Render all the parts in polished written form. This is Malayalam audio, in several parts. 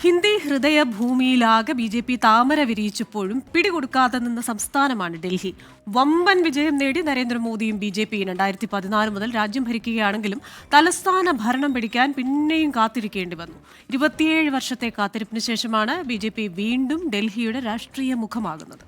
ഹിന്ദി ഹൃദയ ഭൂമിയിലാകെ ബി.ജെ.പി. താമര വിരിയിച്ചപ്പോഴും പിടികൊടുക്കാതെ നിന്ന സംസ്ഥാനമാണ് ഡൽഹി. വമ്പൻ വിജയം നേടി നരേന്ദ്രമോദിയും ബി.ജെ.പിയും 2014 മുതൽ രാജ്യം ഭരിക്കുകയാണെങ്കിലും തലസ്ഥാന ഭരണം പിടിക്കാൻ പിന്നെയും കാത്തിരിക്കേണ്ടി വന്നു. 27 വർഷത്തെ കാത്തിരിപ്പിന് ശേഷമാണ് ബി.ജെ.പി. വീണ്ടും ഡൽഹിയുടെ രാഷ്ട്രീയ മുഖമാകുന്നത്.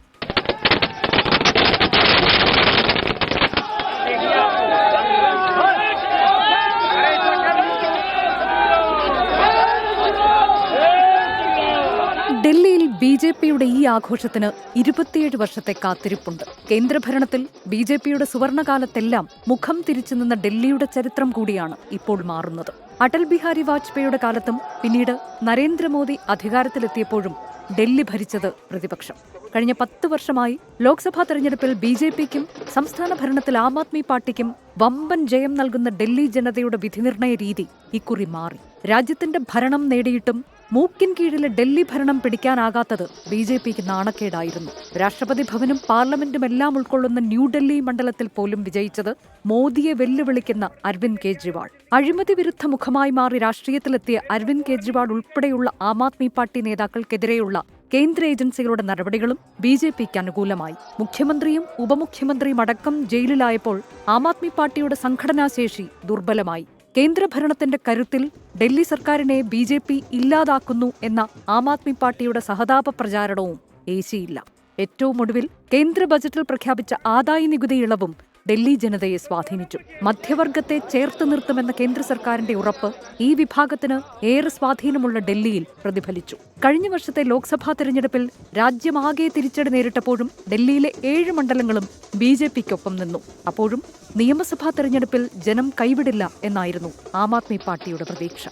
ഡൽഹിയിൽ ബി.ജെ.പിയുടെ ഈ ആഘോഷത്തിന് 27 വർഷത്തെ കാത്തിരിപ്പുണ്ട്. കേന്ദ്രഭരണത്തിൽ ബി.ജെ.പിയുടെ സുവർണകാലത്തെല്ലാം മുഖം തിരിച്ചു നിന്ന ഡൽഹിയുടെ ചരിത്രം കൂടിയാണ് ഇപ്പോൾ മാറുന്നത്. അടൽ ബിഹാരി വാജ്പേയിയുടെ കാലത്തും പിന്നീട് നരേന്ദ്രമോദി അധികാരത്തിലെത്തിയപ്പോഴും ഡൽഹി ഭരിച്ചത് പ്രതിപക്ഷം. കഴിഞ്ഞ 10 വർഷമായി ലോക്സഭാ തെരഞ്ഞെടുപ്പിൽ ബി.ജെ.പിക്കും സംസ്ഥാന ഭരണത്തിൽ ആം ആദ്മി പാർട്ടിക്കും വമ്പൻ ജയം നൽകുന്ന ഡൽഹി ജനതയുടെ വിധിനിർണയ രീതി ഇക്കുറി മാറി. രാജ്യത്തിന്റെ ഭരണം നേടിയിട്ടും മൂക്കിൻ കീഴിലെ ഡൽഹി ഭരണം പിടിക്കാനാകാത്തത് ബി.ജെ.പിക്ക് നാണക്കേടായിരുന്നു. രാഷ്ട്രപതി ഭവനും പാർലമെന്റുമെല്ലാം ഉൾക്കൊള്ളുന്ന ന്യൂഡൽഹി മണ്ഡലത്തിൽ പോലും വിജയിച്ചത് മോദിയെ വെല്ലുവിളിക്കുന്ന അരവിന്ദ് കെജ്രിവാൾ. അഴിമതി വിരുദ്ധ മുഖമായി മാറി രാഷ്ട്രീയത്തിലെത്തിയ അരവിന്ദ് കെജ്രിവാൾ ഉൾപ്പെടെയുള്ള ആം ആദ്മി പാർട്ടി നേതാക്കൾക്കെതിരെയുള്ള കേന്ദ്ര ഏജൻസികളുടെ നടപടികളും ബി.ജെ.പിക്ക് അനുകൂലമായി. മുഖ്യമന്ത്രിയും ഉപമുഖ്യമന്ത്രിയും അടക്കം ജയിലിലായപ്പോൾ ആം ആദ്മി പാർട്ടിയുടെ സംഘടനാശേഷി ദുർബലമായി. കേന്ദ്രഭരണത്തിന്റെ കരുത്തിൽ ഡൽഹി സർക്കാരിനെ ബി.ജെ.പി. ഇല്ലാതാക്കുന്നു എന്ന ആം ആദ്മി പാർട്ടിയുടെ സഹതാപ പ്രചാരണവും ഏശിയില്ല. ഏറ്റവും ഒടുവിൽ കേന്ദ്ര ബജറ്റിൽ പ്രഖ്യാപിച്ച ആദായനികുതി ഇളവും ഡൽഹി ജനതയെ സ്വാധീനിച്ചു. മധ്യവർഗത്തെ ചേർത്ത് നിർത്തുമെന്ന കേന്ദ്ര സർക്കാരിന്റെ ഉറപ്പ് ഈ വിഭാഗത്തിന് ഏറെ സ്വാധീനമുള്ള ഡൽഹിയിൽ പ്രതിഫലിച്ചു. കഴിഞ്ഞ വർഷത്തെ ലോക്സഭാ തെരഞ്ഞെടുപ്പിൽ രാജ്യമാകെ തിരിച്ചടി നേരിട്ടപ്പോഴും ഡൽഹിയിലെ 7 മണ്ഡലങ്ങളും ബി.ജെ.പിക്കൊപ്പം നിന്നു. അപ്പോഴും നിയമസഭാ തെരഞ്ഞെടുപ്പിൽ ജനം കൈവിടില്ല എന്നായിരുന്നു ആം ആദ്മി പാർട്ടിയുടെ പ്രതീക്ഷ.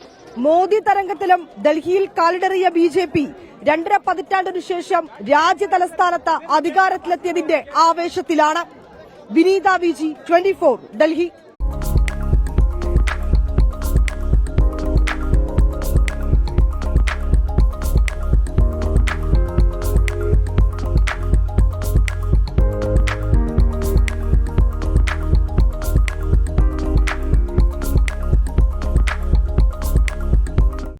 മോദി തരംഗത്തിലും ഡൽഹിയിൽ കാലിടറിയ ബി.ജെ.പി. 2.5 പതിറ്റാണ്ടിനു ശേഷം രാജ്യതലസ്ഥാനത്ത് അധികാരത്തിലെത്തിയതിന്റെ ആവേശത്തിലാണ്. വിനീത വിജി, 24, ഡൽഹി.